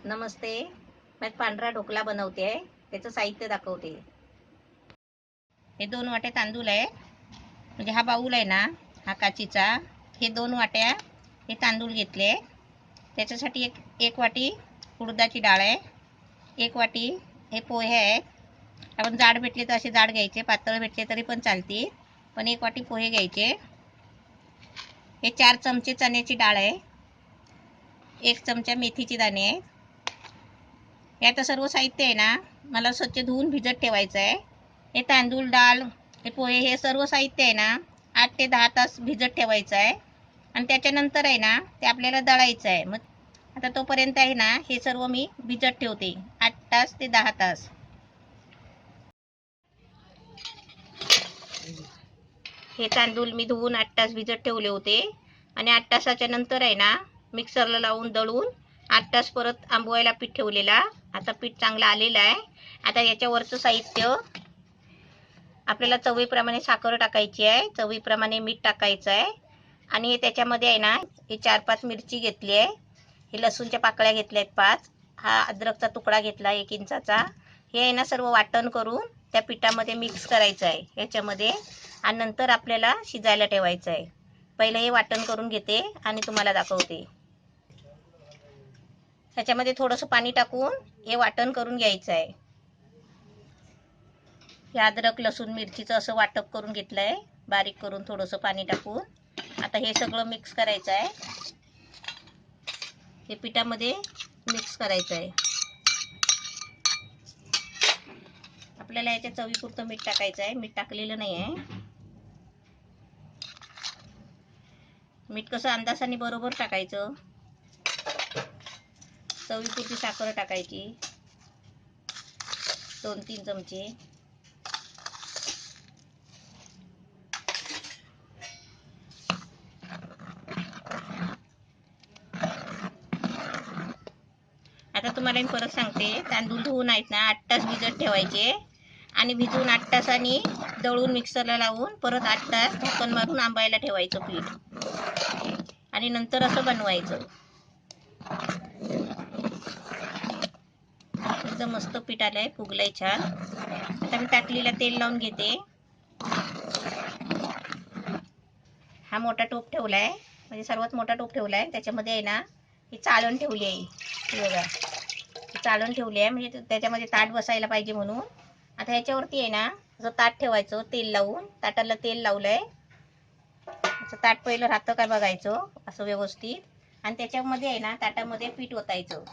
नमस्ते. मी पांढरा ढोकला बनवते आहे. त्याचं साहित्य दाखवते. हे 2 वाट्या तांदूळ आहे. म्हणजे हा बाऊल आहे ना, हा काचीचा. हे 2 वाट्या हे तांदूळ घेतले. त्याच्यासाठी एक वाटी उडदाची डाळ आहे. 1 वाटी हे पोहे आहेत. आपण जाड भेटले तर असे जाड घ्यायचे, पातळ भेटले तरी पण चालतील. पण 1 वाटी पोहे घ्यायचे. हे 4 चमचे चण्याची डाळ आहे. 1 चमचा मेथीचे दाणे आहे. हे आता सर्व साहित्य आहे ना, मला स्वच्छ धुवून भिजत ठेवायचं आहे. हे तांदूळ, डाळ, हे पोहे, हे सर्व साहित्य आहे ना 8 ते 10 तास भिजत ठेवायचं आहे. आणि त्याच्यानंतर आहे ना ते आपल्याला दळायचं आहे. मग आता तोपर्यंत आहे ना हे सर्व मी भिजत ठेवते 8 तास ते 10 तास. हे तांदूळ मी धुवून 8 तास भिजत ठेवले होते. आणि 8 तासाच्या नंतर आहे ना मिक्सरला लावून दळून 8 तास परत आंबवायला पीठ ठेवलेला. आता पीठ चांगलं आलेलं आहे. आता याच्यावरचं साहित्य आपल्याला चवीप्रमाणे साखर टाकायची आहे, चवीप्रमाणे मीठ टाकायचं आहे. आणि त्याच्यामध्ये आहे ना हे 4-5 मिरची घेतली आहे. हे लसूणच्या पाकळ्या घेतल्या आहेत 5. हा अद्रकचा तुकडा घेतला 1 इंचाचा. हे आहे ना सर्व वाटण करून त्या पिठामध्ये मिक्स करायचं आहे याच्यामध्ये. आणि नंतर आपल्याला शिजायला ठेवायचं आहे. पहिलं हे वाटण करून घेते आणि तुम्हाला दाखवते. ह्याच्यामध्ये थोडंसं पाणी टाकून हे वाटण करून घ्यायचं आहे. हे अद्रक लसूण मिरचीचं असं वाटप करून घेतलं आहे, बारीक करून थोडंसं पाणी टाकून. आता हे सगळं मिक्स करायचं आहे. हे पिठामध्ये मिक्स करायचं आहे. आपल्याला याच्या चवीपुरतं मीठ टाकायचं आहे. मीठ टाकलेलं नाही आहे. मीठ कसं अंदाजाने बरोबर टाकायचं. चवीपुरती साखर टाकायची 2-3 चमचे. आता तुम्हाला मी परत सांगते, तांदूळ धुवून आहेत ना 8 तास भिजत ठेवायचे. आणि भिजून 8 तासांनी दळून मिक्सरला लावून परत 8 तास झाकण मारून आंबायला ठेवायचं पीठ. आणि नंतर असं बनवायचं. एकदम मस्त पीठ आलंय, फुगलंय छान. आता मी ताटलीला तेल लावून घेते. हा मोठा टोप ठेवलाय, म्हणजे सर्वात मोठा टोप ठेवलाय. त्याच्यामध्ये आहे ना ही चाळण ठेवली आहे. ही बघा, चाळण ठेवली आहे म्हणजे त्याच्यामध्ये ताट बसायला पाहिजे म्हणून. आता ह्याच्यावरती आहे ना असं ताट ठेवायचं तेल लावून. ताटाला तेल लावलंय. असं ताट पहिलं राहतं का बघायचं असं व्यवस्थित. आणि त्याच्यामध्ये आहे ना ताटामध्ये पीठ ओतायचं.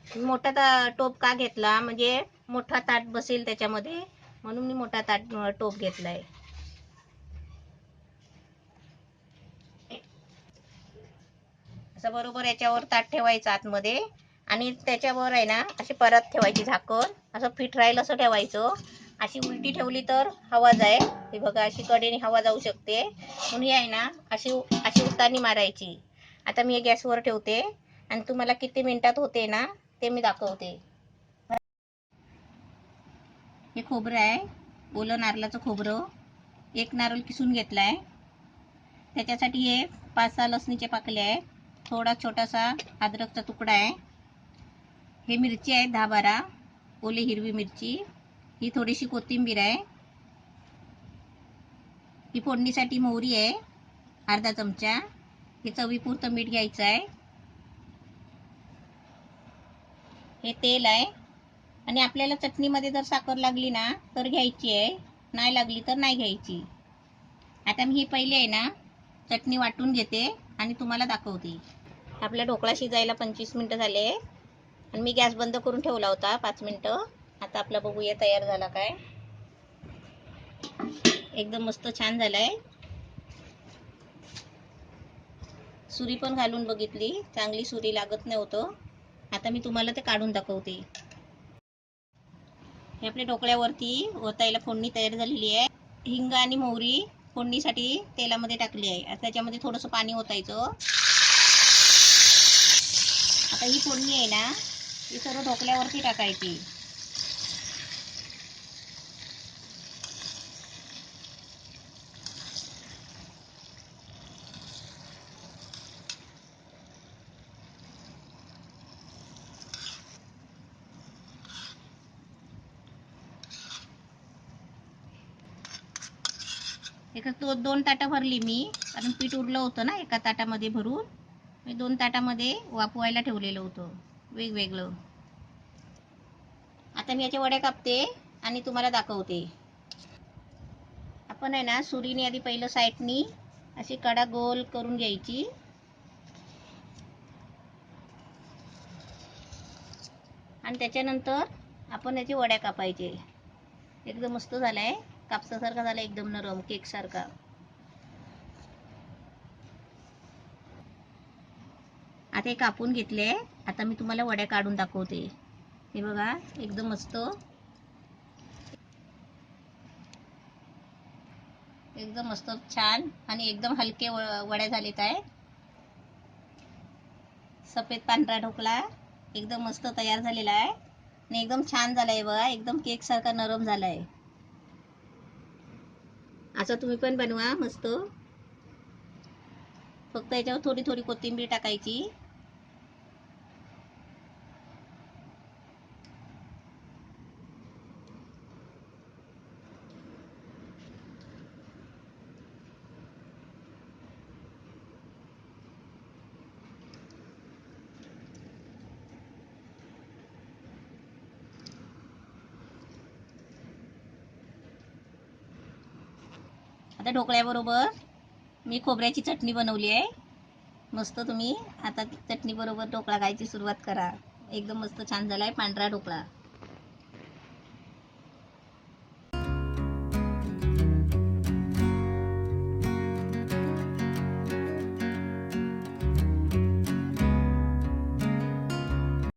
मोठा टोप का घेतला, म्हणजे मोठा ताट बसेल त्याच्यामध्ये, म्हणून मी मोठा टोप घेतलाय. असं बरोबर याच्यावर ताट ठेवायचं आतमध्ये. आणि त्याच्यावर आहे ना अशी परत ठेवायची झाकण. असं पीठ राहील असं ठेवायचं. अशी उलटी ठेवली तर हवा जाईल. हे बघा, अशी कडेने हवा जाऊ शकते म्हणून ही आहे ना अशी उतानी मारायची. आता मी हे गॅसवर ठेवते आणि तुम्हाला किती मिनिटात होते ना ते मी दाखवते. हे खोबरं आहे, ओलं नारळाचं खोबरं. 1 नारळ किसून घेतलाय. त्याच्यासाठी हे 5-6 लसणीचे पाकल्या आहेत. थोडा छोटासा अद्रकचा तुकडा आहे. हे मिरची आहे 10-12 ओली हिरवी मिरची. ही थोडीशी कोथिंबीर आहे. ही फोडणीसाठी मोहरी आहे अर्धा चमचा. हे चवीपुरतं मीठ घ्यायचं आहे. हे तेल आहे. आणि आपल्याला चटणीमध्ये जर साखर लागली ना तर घ्यायची आहे, नाही लागली तर नाही घ्यायची. आता मी ही पहिले आहे ना चटणी वाटून घेते आणि तुम्हाला दाखवते. आपला ढोकळा शिजायला 25 मिनिटं झाले आणि मी गॅस बंद करून ठेवला होता 5 मिनिटं. आता आपला बघूया तयार झाला काय. एकदम मस्त छान झालाय. सुरी पण घालून बघितली, चांगली सुरी लागत नव्हतं. आता मी तुम्हाला ते काढून दाखवते. हे आपल्या ढोकळ्यावरती ओतायला फोडणी तयार झालेली आहे. हिंग आणि मोहरी फोडणीसाठी तेलामध्ये टाकली आहे. आता त्याच्यामध्ये थोडंसं पाणी ओतायचं. आता ही फोडणी आहे ना ही सर्व ढोकळ्यावरती टाकायची. एका दोन ताटं भरली मी, कारण पीठ उरलं होतं ना एका ताटामध्ये भरून. मी 2 ताटामध्ये वाफवायला ठेवलेलं होतं वेगवेगळं. आता मी याच्या वड्या कापते आणि तुम्हाला दाखवते. आपण आहे ना सुरीने आधी पहिलं साईडनी अशी कडा गोल करून घ्यायची. आणि त्याच्यानंतर आपण याची वड्या कापायचे. एकदम मस्त झालाय, कापसासारखा झाला, एकदम नरम केक सारखा. आता हे कापून घेतले. आता मी तुम्हाला वड्या काढून दाखवते. हे बघा, एकदम मस्त, एकदम मस्त छान आणि एकदम हलके वड्या झालेत आहे. सफेद पांढरा ढोकळा एकदम मस्त तयार झालेला आहे आणि एकदम छान झालाय बघा, एकदम केक सारखा नरम झालाय. असं तुम्ही पण बनवा मस्त. फक्त याच्यावर थोडी थोडी कोथिंबीर टाकायची. आता ढोकळ्याबरोबर मी खोबऱ्याची चटणी बनवली आहे मस्त. तुम्ही आता चटणी बरोबर ढोकळा खायची सुरुवात करा. एकदम मस्त छान झालाय पांढरा ढोकळा.